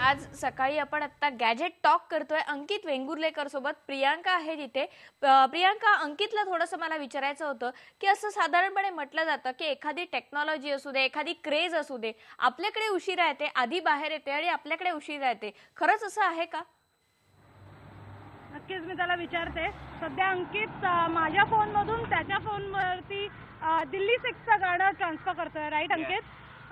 आज सकाळी आपण आता गॅजेट टॉक करतोय अंकित वेंगुर्लेकर सोबत. प्रियांका आहे तिथे. प्रियांका, अंकितला थोडंसं मला विचारायचं होतं की असं साधारणपणे म्हटलं जातं की एखादी टेक्नॉलॉजी असू दे, एखादी क्रेज असू दे, आपल्याकडे उशिरा येते, आधी बाहेर येते आणि आपल्याकडे उशिरा येते. खरंच असं आहे का? नक्कीच मी त्याला विचारते. सध्या अंकित माझ्या फोनमधून त्याच्या फोनवरती दिल्ली 6चं गाणं ट्रान्सफर करतोय, राईट अंकित?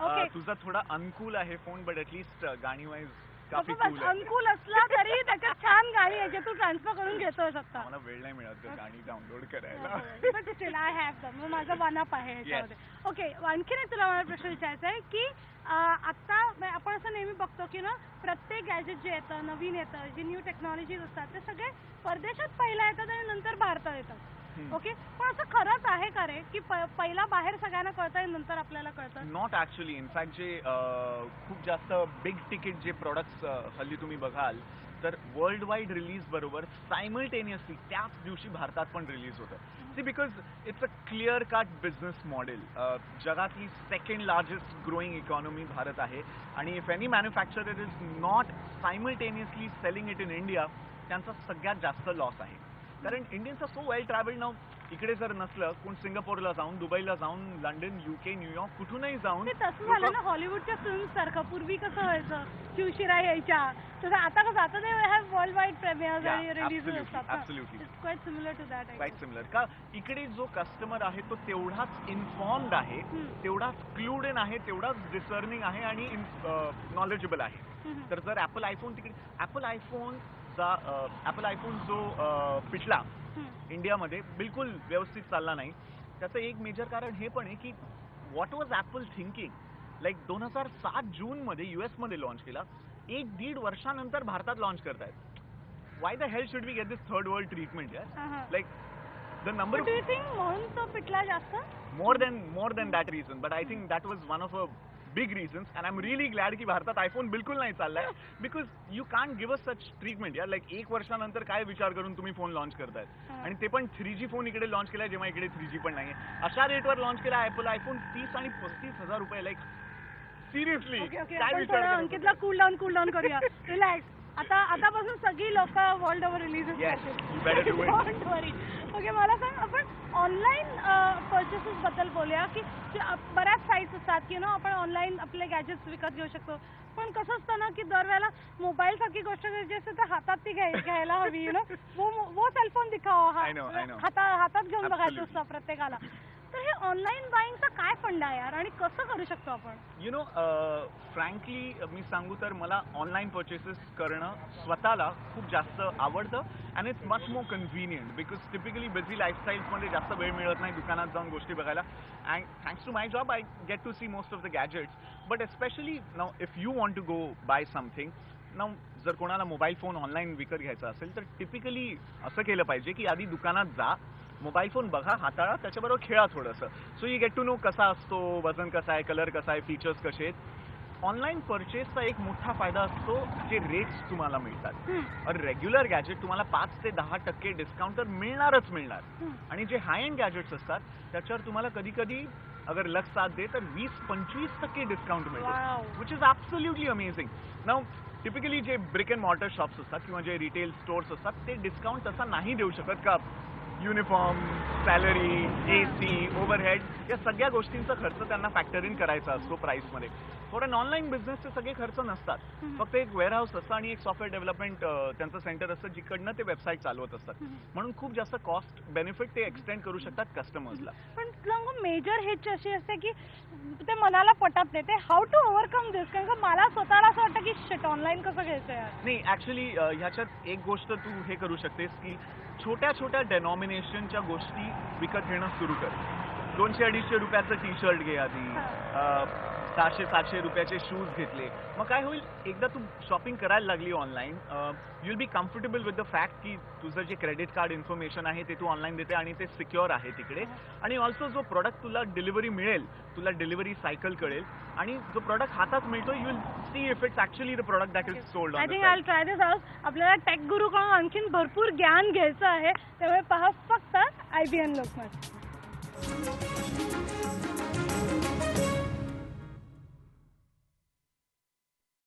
ओके. तुझा थोडा अनकूल आहे फोन, बट ॲटलीस्ट गाणी वाईज काफी कूल आहे. अनकूल असला तरी त्याच्यात छान गाणी आहे जे तू ट्रान्सफर करून घेतोस आता. मला वेळ नाही मिळत गाणी डाउनलोड करायला. बट स्टिल आय हॅव दम. माझा वन अप आहे ह्याच्यामध्ये. ओके, आणखीन एक तुला मला प्रश्न विचारायचा आहे की आता आपण असं नेहमी बघतो की ना प्रत्येक गॅजेट जे येतं, नवीन येतं, जे न्यू टेक्नॉलॉजीज असतात ते सगळे परदेशात पहिला येतात आणि नंतर भारतात येतात. ओके, पण असं खरंच आहे का रे की पहिला बाहेर सगळ्यांना कळतं आणि नंतर आपल्याला कळतं? Not actually. इनफॅक्ट जे खूप जास्त बिग तिकीट जे प्रोडक्ट्स हल्ली तुम्ही बघाल तर वर्ल्ड वाईड रिलीज बरोबर सायमल्टेनियसली त्याच दिवशी भारतात पण रिलीज होतं. See, because it's a clear cut business model. जगातली second largest growing economy Bharat आहे आणि if any manufacturer is not simultaneously selling it in India, त्यांचा सगळ्यात जास्त लॉस आहे. कारण Indians are so well travelled now. इकडे जर नसलं कोण सिंगापूरला जाऊन, दुबईला जाऊन, लंडन, UK, न्यूयॉर्क कुठूनही जाऊन. तसं झालं ना हॉलिवूडच्या फिल्म सारखं. पूर्वी कसं व्हायचं की उशिरा यायच्या, तसं आता कसं आता ते हॅव वर्ल्ड वाईड प्रीमियर्स आणि रिलीजेस असतात. Absolutely it's quite similar to that. Quite similar. का इकडे जो कस्टमर आहे तो तेवढाच इन्फॉर्म्ड आहे, तेवढाच क्लूड इन आहे, तेवढाच डिसर्निंग आहे आणि नॉलेजेबल आहे. तर जर ॲपल आयफोन तिकडे ॲपल आयफोन जो पिछला इंडियामध्ये बिलकुल व्यवस्थित चालला नाही, त्याचं एक मेजर कारण हे पण आहे की what was Apple thinking. Like 2007 जूनमध्ये US मध्ये लॉन्च केला, 1-1.5 वर्षानंतर भारतात लॉन्च करतायत. Why the hell should we get this third world treatment यार? Like the number do you think म्हणून तो पिटला जास्त? more than that reason, but I think that was one of a big reasons, and I'm really glad की भारतात iPhone बिलकुल नाही चाललाय, because you can't give a such treatment यार. लाईक 1 वर्षानंतर काय विचार करून तुम्ही फोन लॉन्च करतायत आणि ते पण 3G फोन इकडे लॉन्च केलाय जेव्हा इकडे 3G पण नाहीये. अशा रेटवर लॉन्च केला ॲपल आयफोन 30 आणि 35 हजार रुपये. लाईक सिरियसली काय विचार? अंकितला कूल डाऊन करूया. रिलॅक्स. आतापासून सगळी लोक वर्ल्ड ओव्हर रिलीज करतात. ओके, मला सांग, आपण ऑनलाईन परचेसेस बद्दल बोलूया की बऱ्याच साईट्स असतात की आपण ऑनलाईन आपले गॅजेट्स विकत घेऊ शकतो. पण कसं असतं ना की दरवेळेला मोबाईल सारखी गोष्ट जी असते तर हातात ती घ्यायला हवी. वो सेलफोन दिखावा, हातात घेऊन बघायचं असतं प्रत्येकाला. तर हे ऑनलाईन बाईंगचा काय फंड आहे यार आणि कसं करू शकतो आपण? फ्रँकली मी सांगू तर मला ऑनलाईन परचेसेस करणं स्वतःला खूप जास्त आवडतं and it's much more convenient because typically busy लाईफस्टाईल्समध्ये जास्त वेळ मिळत नाही दुकानात जाऊन गोष्टी बघायला. And thanks to my job I get to see most of the gadgets. But especially now if you want to go buy something now, जर कोणाला मोबाईल फोन ऑनलाईन विकत घ्यायचा असेल तर टिपिकली असं केलं पाहिजे की आधी दुकानात जा, मोबाईल फोन बघा, हाताळा, त्याच्याबरोबर खेळा थोडंसं. So you get to know कसा असतो, वजन कसं आहे, कलर कसा आहे, फीचर्स कसे आहेत. ऑनलाईन परचेसचा एक मोठा फायदा असतो जे रेट्स तुम्हाला मिळतात. रेग्युलर गॅजेट तुम्हाला 5 ते 10% डिस्काउंट तर मिळणारच मिळणार. आणि जे हाय एंड गॅजेट्स असतात त्याच्यावर तुम्हाला कधी कधी अगर लक साथ दे तर 20-25% डिस्काउंट मिळतो, which is absolutely amazing. Now typically जे ब्रिक अँड मॉर्टर शॉप्स असतात किंवा जे रिटेल स्टोर्स असतात ते डिस्काउंट तसा नाही देऊ शकत. का युनिफॉर्म, सॅलरी, AC, ओव्हरहेड या सगळ्या गोष्टींचा खर्च त्यांना फॅक्टर इन करायचा असतो प्राईसमध्ये. फॉर ऑनलाईन बिझनेसचे सगळे खर्च नसतात. फक्त एक वेअरहाऊस असतं आणि एक सॉफ्टवेअर डेव्हलपमेंट त्यांचं सेंटर असतं जिकडनं ते वेबसाईट चालवत असतात. म्हणून खूप जास्त कॉस्ट बेनिफिट ते एक्सटेंड करू शकतात कस्टमर्सला. पण मेजर हेच अशी असते की ते मनाला पटत नाही. ते हाऊ टू ओव्हरकम दिस? कारण का मला स्वतःला असं वाटतं की शिट ऑनलाईन कसं घ्यायचं यार. नाही, ॲक्च्युली ह्याच्यात एक गोष्ट तू हे करू शकतेस की छोट्या छोट्या डेनॉमिनेशनच्या गोष्टी विकत घेणं सुरू कर. 200-250 रुपयाचं टी शर्ट घे आधी, 600-700 रुपयाचे शूज घेतले. मग काय होईल, एकदा तू शॉपिंग करायला लागली online, you will be comfortable with the fact की तुझं जे क्रेडिट कार्ड इन्फॉर्मेशन आहे ते तू ऑनलाईन देते आणि ते सिक्युअर आहे तिकडे. आणि ऑल्सो जो प्रोडक्ट तुला डिलिव्हरी मिळेल, तुला डिलिव्हरी सायकल कळेल आणि जो प्रोडक्ट हातात मिळतो you will see if it's actually the product that is sold. I think I will try this out. आपल्याला टेक गुरुकडून आणखीन भरपूर ज्ञान घ्यायचं आहे, त्यामुळे पहा फक्त IBN लोकमत.